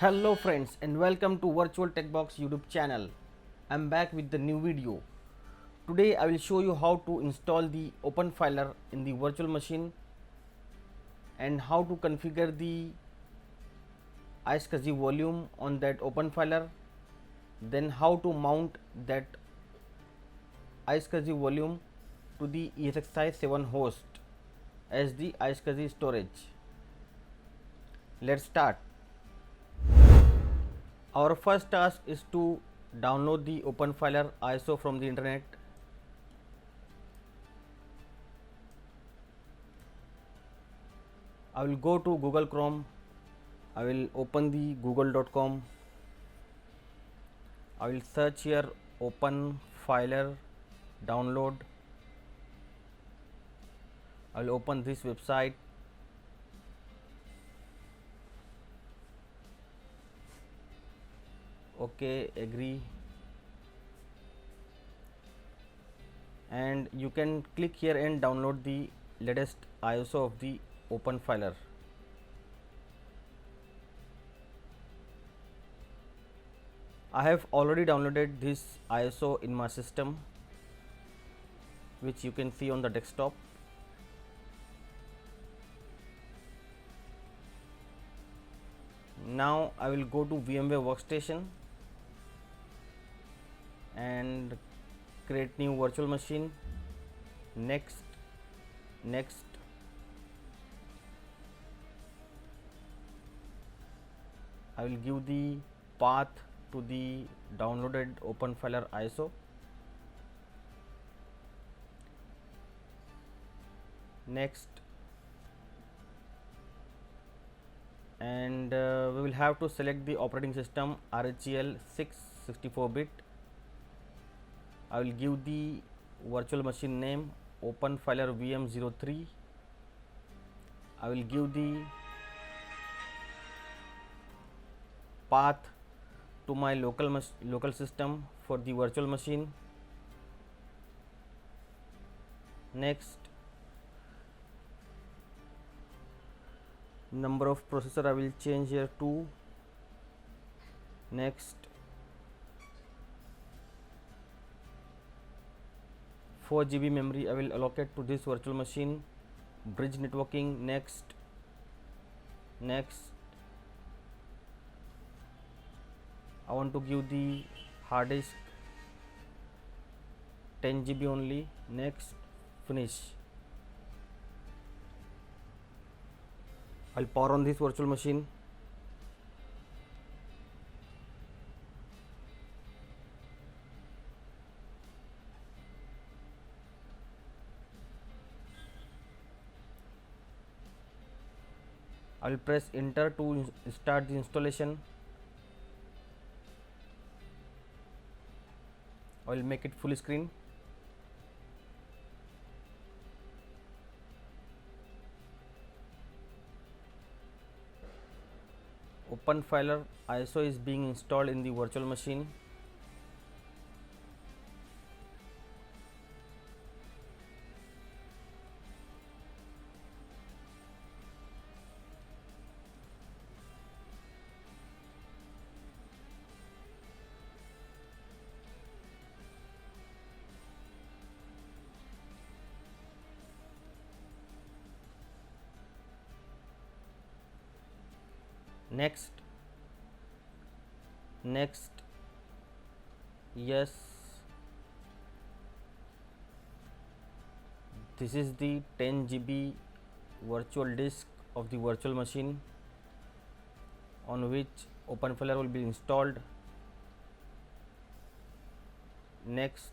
Hello friends and welcome to Virtual TechBox YouTube channel. I'm back with the new video. Today I will show you how to install the OpenFiler in the virtual machine and how to configure the iSCSI volume on that OpenFiler, then how to mount that iSCSI volume to the ESXi 7 host as the iSCSI storage. Let's start. Our first task is to download the OpenFiler ISO from the internet. I will go to Google Chrome. I will open the google.com. I will search here OpenFiler download. I will open this website. Okay, agree, and you can click here and download the latest ISO of the OpenFiler. I have already downloaded this ISO in my system, which you can see on the desktop. Now I will go to VMware Workstation and create new virtual machine. Next. I will give the path to the downloaded OpenFiler ISO. Next, and we will have to select the operating system RHEL 6 64-bit. I will give the virtual machine name OpenFiler VM03. I will give the path to my local system for the virtual machine. Next, number of processor I will change here to. Next, 4 GB memory I will allocate to this virtual machine. Bridge networking. Next, I want to give the hard disk 10 GB only. Next, finish. I'll power on this virtual machine. I will press enter to start the installation. I will make it full screen. OpenFiler ISO is being installed in the virtual machine. Next, yes, this is the 10 GB virtual disk of the virtual machine on which OpenFiler will be installed. Next,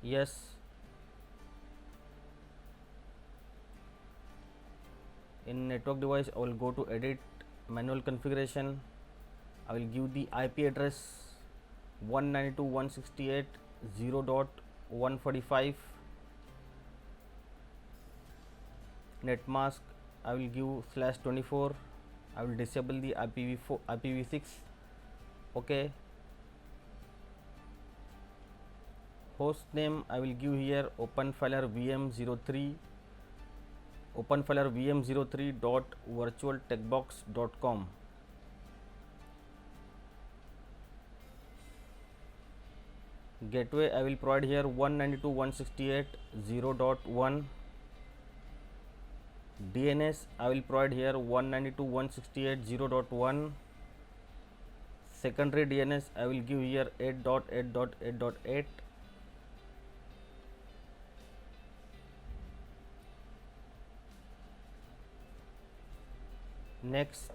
yes, in network device I will go to edit manual configuration. I will give the IP address 192.168.0.145. net mask I will give /24. I will disable the IPv6. Okay, host name I will give here OpenFiler VM03. OpenFiler vm03.virtualtechbox.com. Gateway I will provide here 192.168.0.1. DNS I will provide here 192.168.0.1. Secondary DNS I will give here 8.8.8.8. Next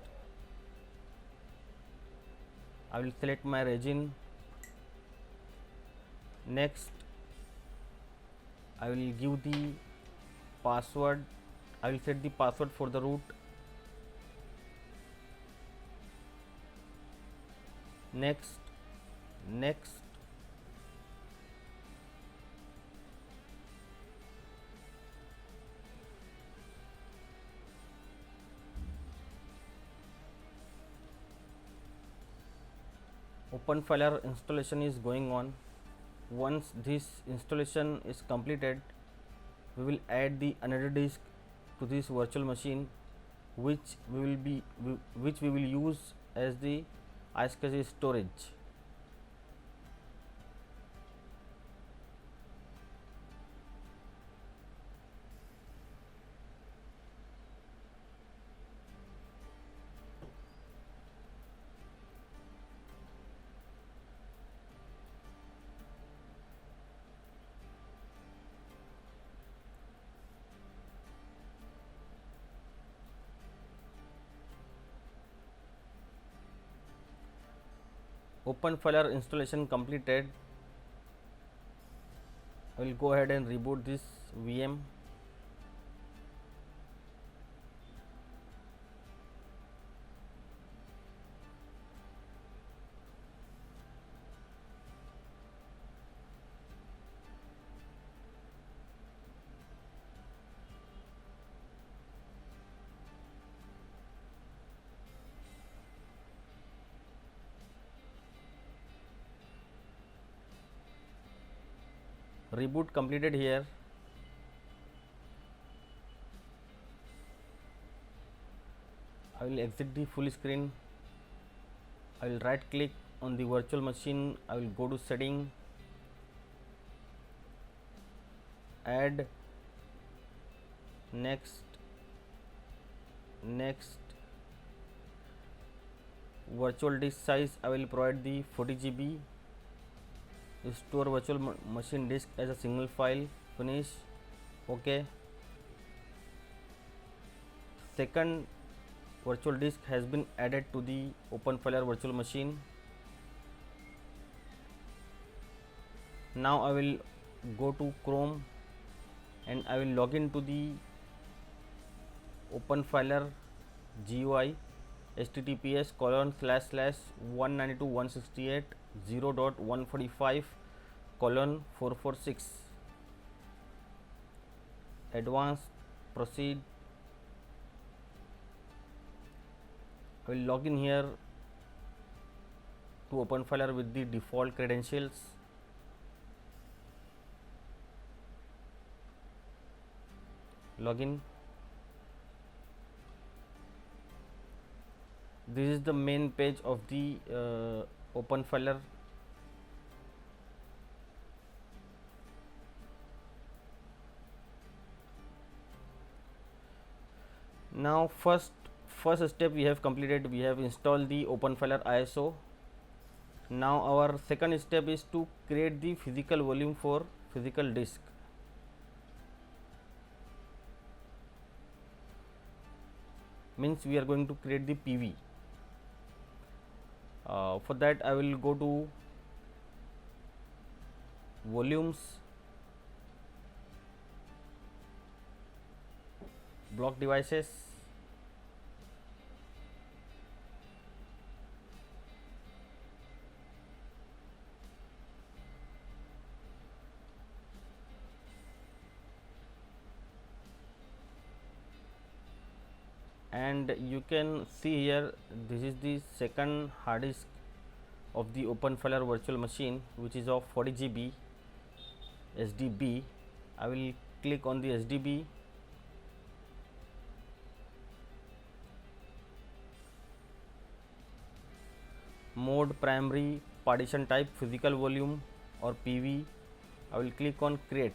I will select my region. Next I will give the password. I will set the password for the root. Next OpenFiler installation is going on. Once this installation is completed, we will add the another disk to this virtual machine, which we will use as the iSCSI storage. OpenFiler installation completed. I will go ahead and reboot this VM. Reboot completed here. I will exit the full screen. I will right click on the virtual machine. I will go to setting, add, next, virtual disk size I will provide the 40 GB. Store virtual machine disk as a single file. Finish. OK. Second virtual disk has been added to the OpenFiler virtual machine. Now I will go to Chrome and I will log in to the OpenFiler GUI https://192.168.0.145:446. Advanced, proceed. I will log in here to OpenFiler with the default credentials. Login. This is the main page of the OpenFiler. Now first step we have completed. We have installed the OpenFiler ISO. Now our second step is to create the physical volume for physical disk. Means we are going to create the PV. For that I will go to volumes, block devices, and you can see here this is the second hard disk of the OpenFiler virtual machine, which is of 40 GB SDB. I will click on the SDB. mode primary, partition type physical volume or PV. I will click on create.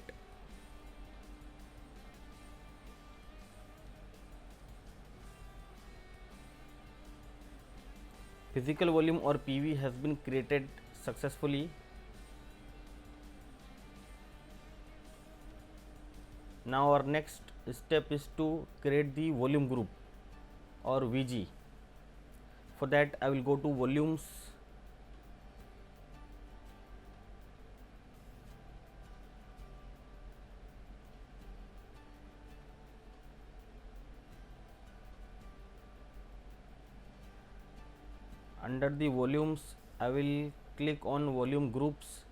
Physical volume or PV has been created successfully. Now our next step is to create the volume group or VG. For that I will go to volumes, under the volumes I will click on volume groups,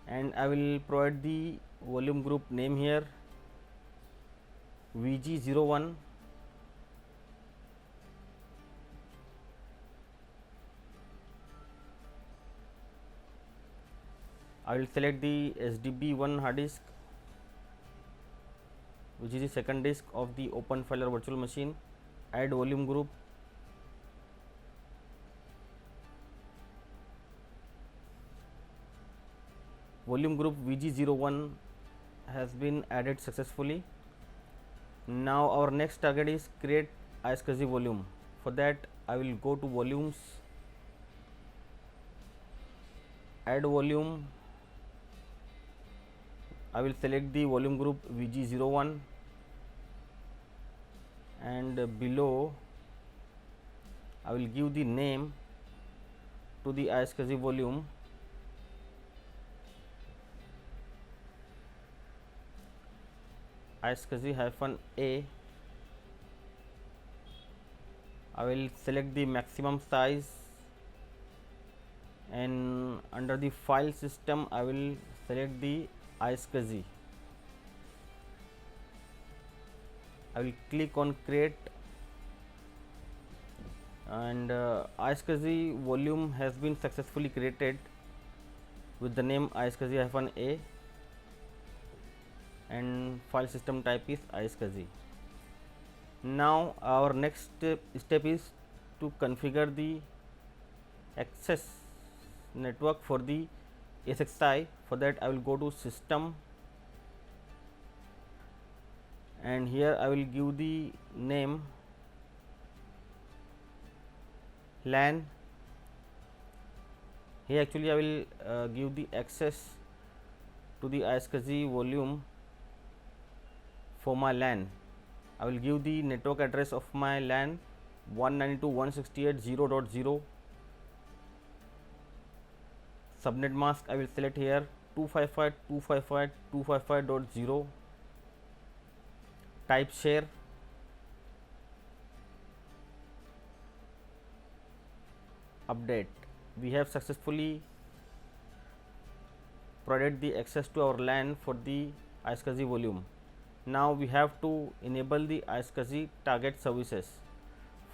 and I will provide the volume group name here, VG01. I will select the SDB1 hard disk, which is the second disk of the OpenFiler virtual machine. Add volume group. Volume group VG01 has been added successfully. Now our next target is create iSCSI volume. For that I will go to volumes, add volume. I will select the volume group VG01, and below I will give the name to the iSCSI volume, iSCSI-A. I will select the maximum size, and under the file system I will select the iSCSI. I will click on create, and iSCSI volume has been successfully created with the name iSCSI-A, and file system type is iSCSI. Now our next step is to configure the access network for the SXI. For that I will go to system, and here I will give the name LAN. Here actually I will give the access to the iSCSI volume for my LAN. I will give the network address of my LAN 192.168.0.0. Subnet mask I will select here 255.255.255.0. Type share. Update. We have successfully provided the access to our LAN for the iSCSI volume. Now we have to enable the iSCSI target services.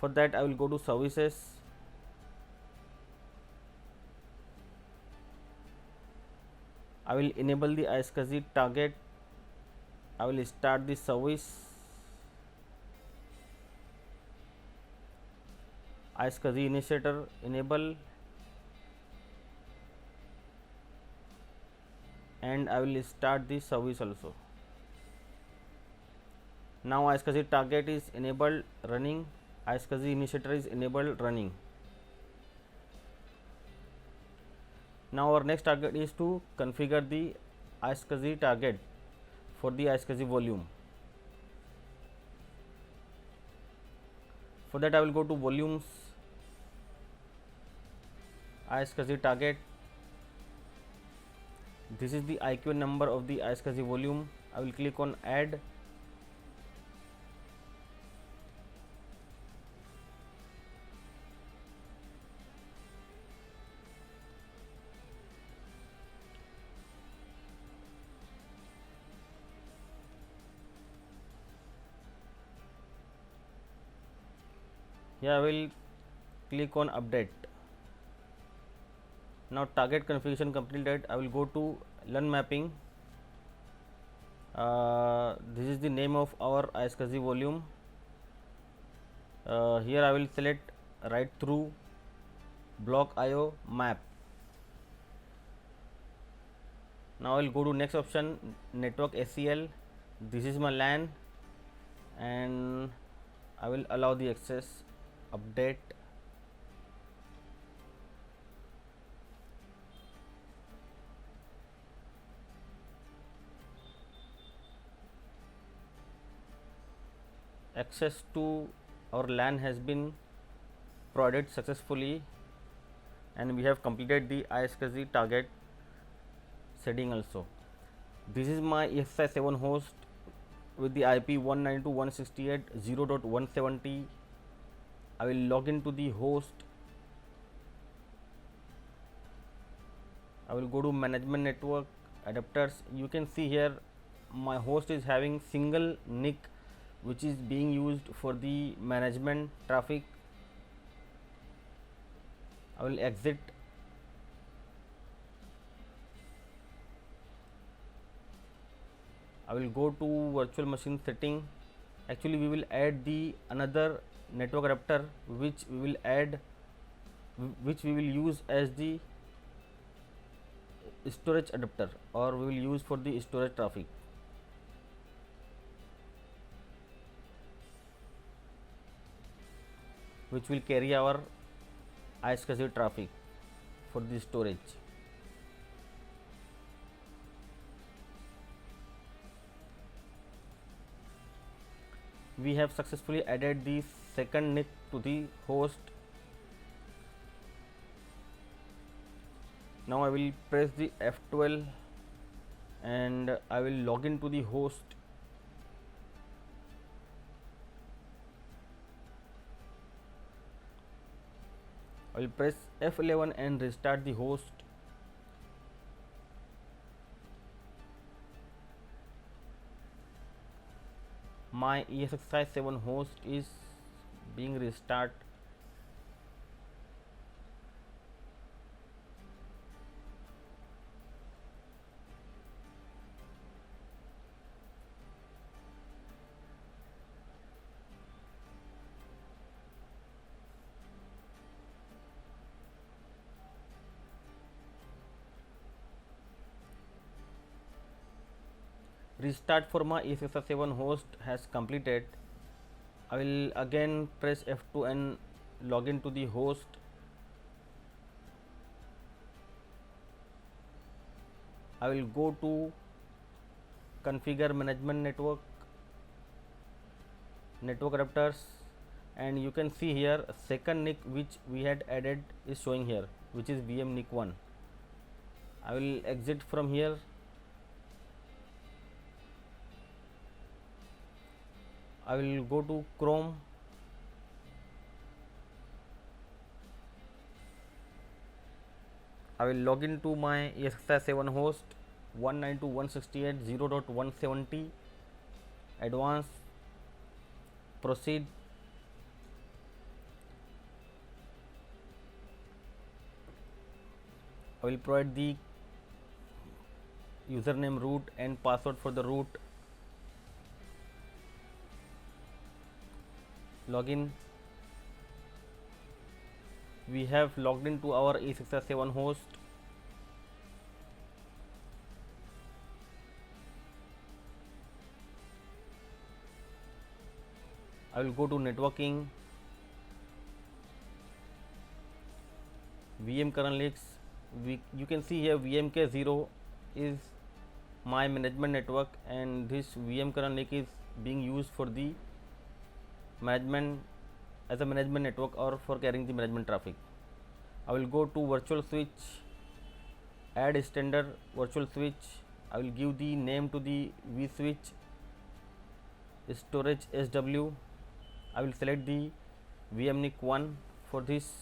For that I will go to services, I will enable the iSCSI target. I will start the service, iSCSI initiator enable, and I will start the service also. Now iSCSI target is enabled running, iSCSI initiator is enabled running. Now our next target is to configure the iSCSI target for the iSCSI volume. For that I will go to volumes, iSCSI target. This is the IQN number of the iSCSI volume. I will click on add. Here I will click on update. Now target configuration completed. I will go to learn mapping. This is the name of our iSCSI volume. Here I will select write through block IO map. Now I will go to next option, network ACL. This is my LAN, and I will allow the access, update. Access to our LAN has been provided successfully, and we have completed the iSCSI target setting also. This is my ESXi 7 host with the IP 192.168.0.170. I will log into the host. I will go to management network adapters. You can see here my host is having single NIC which is being used for the management traffic. I will exit. I will go to virtual machine setting. Actually we will add the another network adapter which we will use as the storage adapter, or we will use for the storage traffic. Which will carry our iSCSI traffic for the storage. We have successfully added the second NIC to the host. Now I will press the F12 and I will log into the host. I will press F11 and restart the host. My ESXi 7 host is being restart. Restart for my ESXi 7 host has completed. I will again press F2 and log into the host. I will go to configure management network adapters, and you can see here second NIC which we had added is showing here, which is VM NIC 1. I will exit from here. I will go to Chrome. I will log into my ESXi 7 host 192.168.0.170. Advanced, proceed. I will provide the username root and password for the root. Login. We have logged into our ESXi 7 host. I will go to networking, VM kernel leaks. You can see here VMK0 is my management network, and this VM kernel link is being used for the management, as a management network or for carrying the management traffic. I will go to virtual switch, add standard virtual switch. I will give the name to the vSwitch storage SW. I will select the VMNIC 1 for this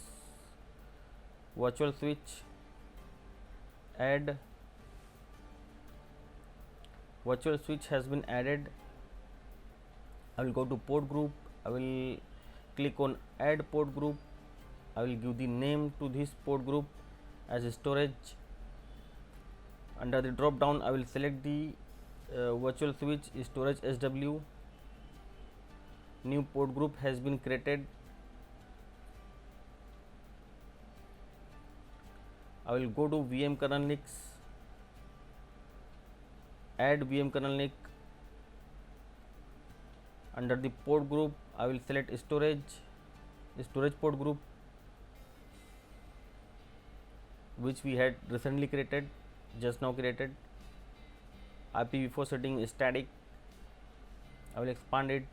virtual switch. Add. Virtual switch has been added. I will go to port group. I will click on add port group. I will give the name to this port group as storage. Under the drop down I will select the virtual switch storage SW. New port group has been created. I will go to VM kernel NICs, add VM kernel NIC. Under the port group, I will select storage port group, which we had recently created, just now created. IPv4 setting is static. I will expand it.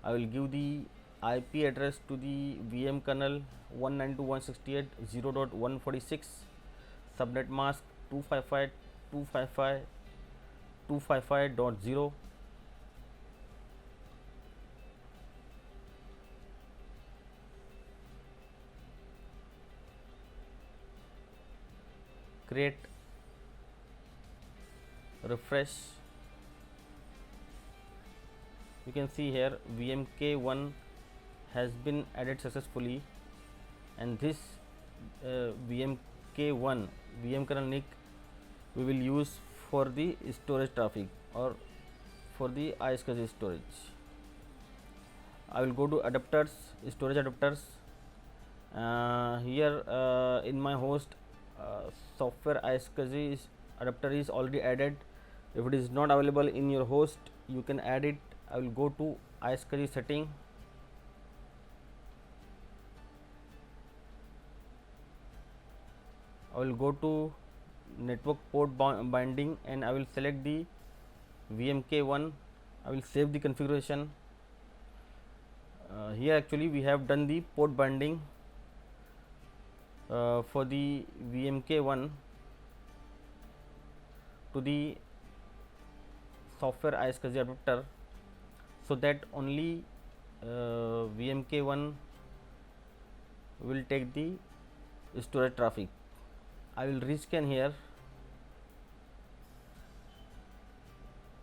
I will give the IP address to the VM kernel 192.168.0.146, subnet mask 255.255.255.0. Create, refresh. You can see here VMK1 has been added successfully, and this VMK1 VM kernel NIC we will use for the storage traffic or for the iSCSI storage. I will go to adapters, storage adapters. Here in my host, software iSCSI adapter is already added. If it is not available in your host, you can add it. I will go to iSCSI setting. I will go to network port binding and I will select the VMK1. I will save the configuration. Here actually we have done the port binding for the VMK1 to the software iSCSI adapter, so that only VMK1 will take the storage traffic. I will rescan here,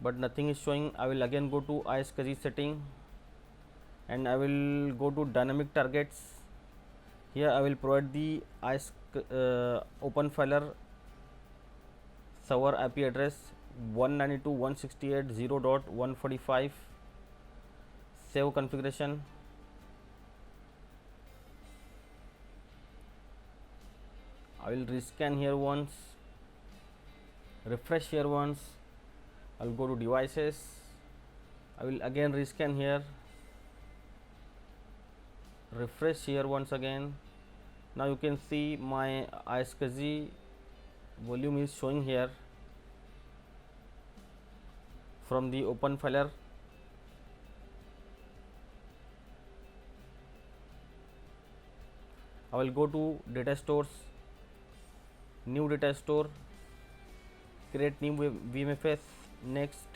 but nothing is showing. I will again go to iSCSI setting and I will go to dynamic targets. Here I will provide the OpenFiler server IP address 192.168.0.145. Save configuration. I will rescan here once, refresh here once. I will go to devices. I will again rescan here, refresh here once again. Now you can see my iSCSI volume is showing here from the OpenFiler. I will go to data stores, new data store, create new VMFS. Next,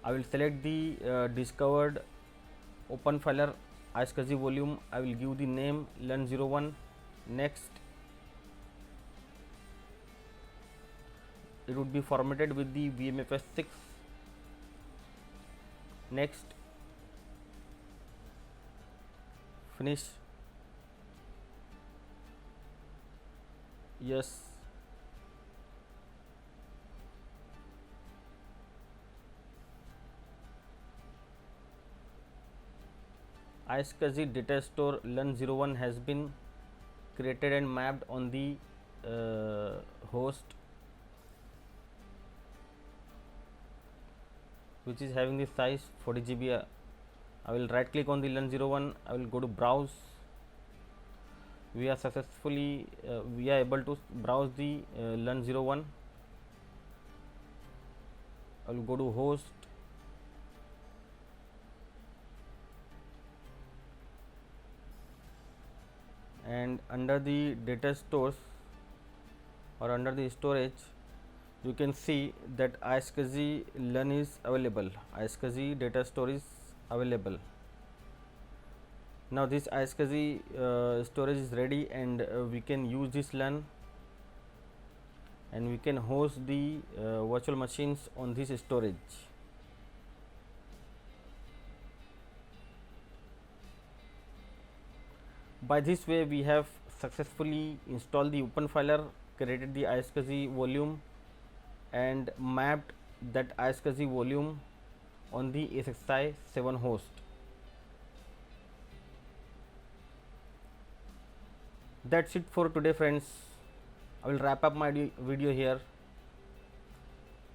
I will select the discovered OpenFiler iSCSI volume. I will give the name LUN01. Next, it would be formatted with the VMFS 6. Next, finish. Yes. iSCSI data store LUN01 has been created and mapped on the host, which is having the size 40 GB. I will right click on the LUN01. I will go to browse. We are successfully we are able to browse the LUN01. I will go to host. And under the data stores or under the storage, you can see that iSCSI LUN is available. iSCSI data store is available. Now this iSCSI storage is ready, and we can use this LUN, and we can host the virtual machines on this storage. By this way, we have successfully installed the OpenFiler, created the iSCSI volume, and mapped that iSCSI volume on the SXI 7 host. That's it for today, friends. I will wrap up my video here.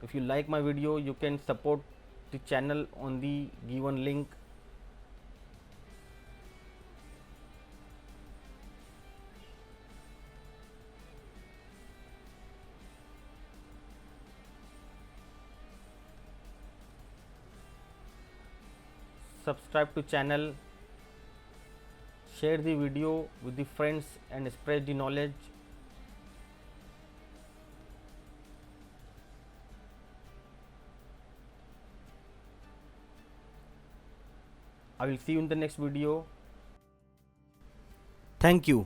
If you like my video, you can support the channel on the given link. Subscribe to channel, share the video with the friends and spread the knowledge. I will see you in the next video. Thank you.